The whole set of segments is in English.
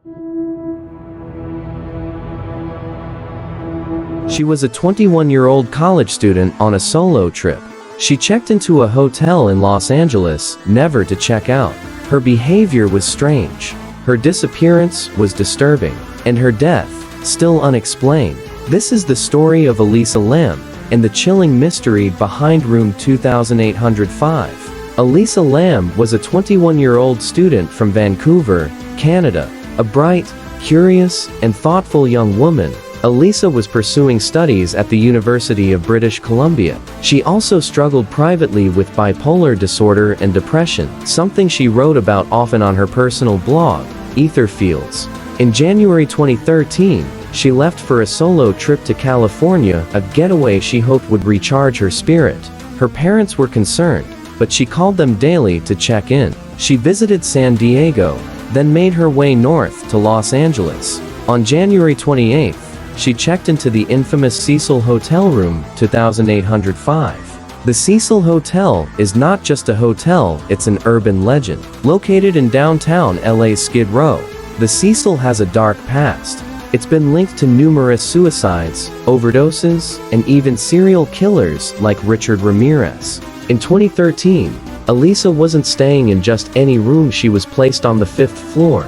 She was a 21-year-old college student on a solo trip. She checked into a hotel in Los Angeles, never to check out. Her behavior was strange. Her disappearance was disturbing. And her death, still unexplained. This is the story of Elisa Lam, and the chilling mystery behind room 2805. Elisa Lam was a 21-year-old student from Vancouver, Canada. A bright, curious, and thoughtful young woman, Elisa was pursuing studies at the University of British Columbia. She also struggled privately with bipolar disorder and depression, something she wrote about often on her personal blog, Ether Fields. In January 2013, she left for a solo trip to California, a getaway she hoped would recharge her spirit. Her parents were concerned, but she called them daily to check in. She visited San Diego, then made her way north to Los Angeles. On January 28th, she checked into the infamous Cecil Hotel room 2805. The Cecil Hotel is not just a hotel, it's an urban legend. Located in downtown LA's Skid Row, the Cecil has a dark past. It's been linked to numerous suicides, overdoses, and even serial killers like Richard Ramirez. In 2013, Elisa wasn't staying in just any room. She was placed on the 5th floor,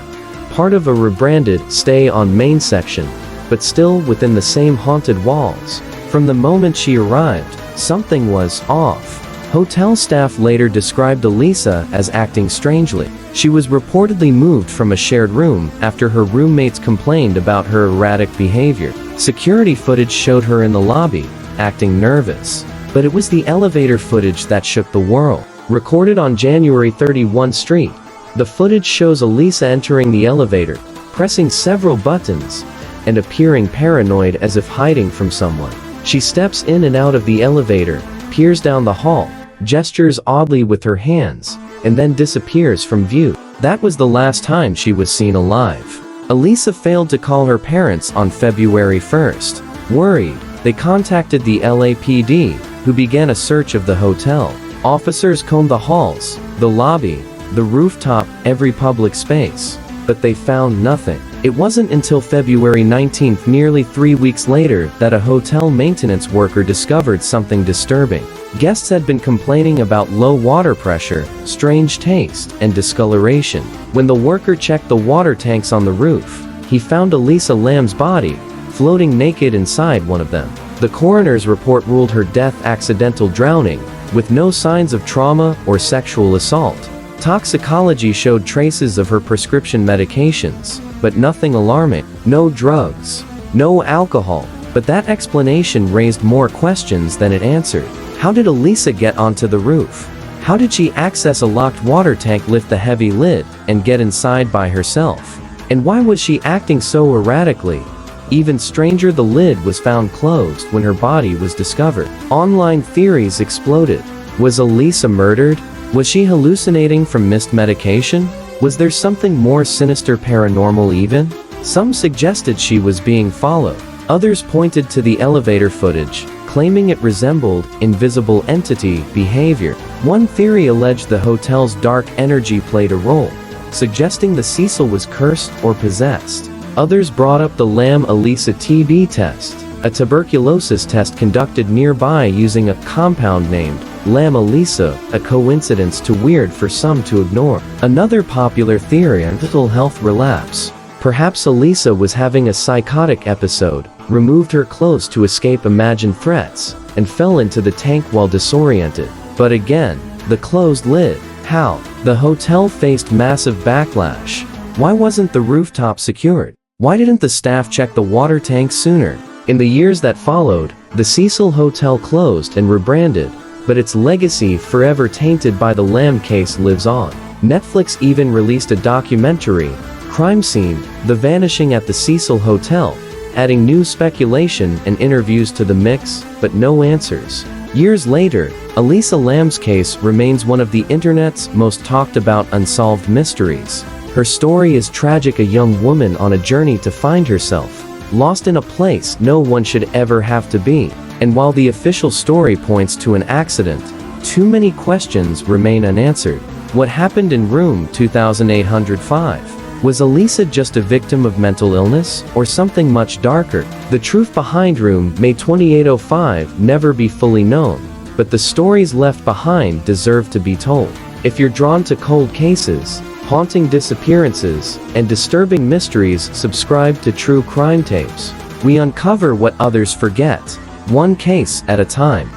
part of a rebranded Stay on Main section, but still within the same haunted walls. From the moment she arrived, something was off. Hotel staff later described Elisa as acting strangely. She was reportedly moved from a shared room after her roommates complained about her erratic behavior. Security footage showed her in the lobby, acting nervous. But it was the elevator footage that shook the world. Recorded on January 31 Street, the footage shows Elisa entering the elevator, pressing several buttons, and appearing paranoid as if hiding from someone. She steps in and out of the elevator, peers down the hall, gestures oddly with her hands, and then disappears from view. That was the last time she was seen alive. Elisa failed to call her parents on February 1st. Worried, they contacted the LAPD, who began a search of the hotel. Officers combed the halls, the lobby, the rooftop, every public space. But they found nothing. It wasn't until February 19th, nearly 3 weeks later, that a hotel maintenance worker discovered something disturbing. Guests had been complaining about low water pressure, strange taste, and discoloration. When the worker checked the water tanks on the roof, he found Elisa Lam's body, floating naked inside one of them. The coroner's report ruled her death accidental drowning, with no signs of trauma or sexual assault. Toxicology showed traces of her prescription medications, but nothing alarming. No drugs, no alcohol. But that explanation raised more questions than it answered. How did Elisa get onto the roof? How did she access a locked water tank, lift the heavy lid, and get inside by herself? And why was she acting so erratically? Even stranger, the lid was found closed when her body was discovered. Online theories exploded. Was Elisa murdered? Was she hallucinating from missed medication? Was there something more sinister, paranormal even? Some suggested she was being followed. Others pointed to the elevator footage, claiming it resembled invisible entity behavior. One theory alleged the hotel's dark energy played a role, suggesting the Cecil was cursed or possessed. Others brought up the Lam-Elisa TB test, a tuberculosis test conducted nearby using a compound named Lam-Elisa, a coincidence too weird for some to ignore. Another popular theory, a mental health relapse. Perhaps Elisa was having a psychotic episode, removed her clothes to escape imagined threats, and fell into the tank while disoriented. But again, the closed lid. How? The hotel faced massive backlash. Why wasn't the rooftop secured? Why didn't the staff check the water tank sooner? In the years that followed, the Cecil Hotel closed and rebranded, but its legacy, forever tainted by the Lam case, lives on. Netflix even released a documentary, Crime Scene: The Vanishing at the Cecil Hotel, adding new speculation and interviews to the mix, but no answers. Years later, Elisa Lam's case remains one of the internet's most talked about unsolved mysteries. Her story is tragic, a young woman on a journey to find herself, lost in a place no one should ever have to be. And while the official story points to an accident, too many questions remain unanswered. What happened in room 2805? Was Elisa just a victim of mental illness, or something much darker? The truth behind Room May 2805 never be fully known, but the stories left behind deserve to be told. If you're drawn to cold cases, haunting disappearances, and disturbing mysteries, subscribe to True Crime Tapes. We uncover what others forget, one case at a time.